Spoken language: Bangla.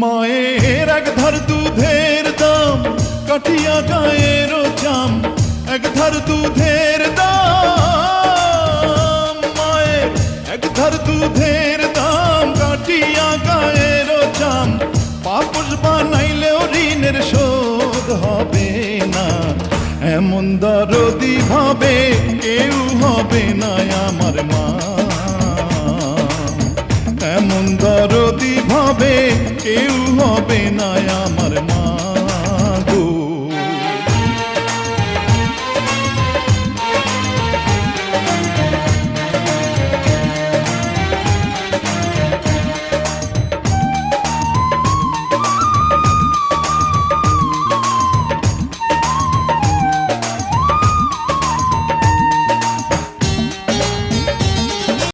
মায়ের এক ধার দুধের দাম কাটিয়া গায়ের চাম, এক ধার দুধের দাম, মায়ের এক ধার দুধের দাম কাটিয়া গায়ের চাম, পাপস বানাইলেও ঋণের শোধ হবে না। এমন দরদি ভাবে কেউ হবে না আমার মা, এমন দরদি ভাবে কেউ হবে না আমার মা।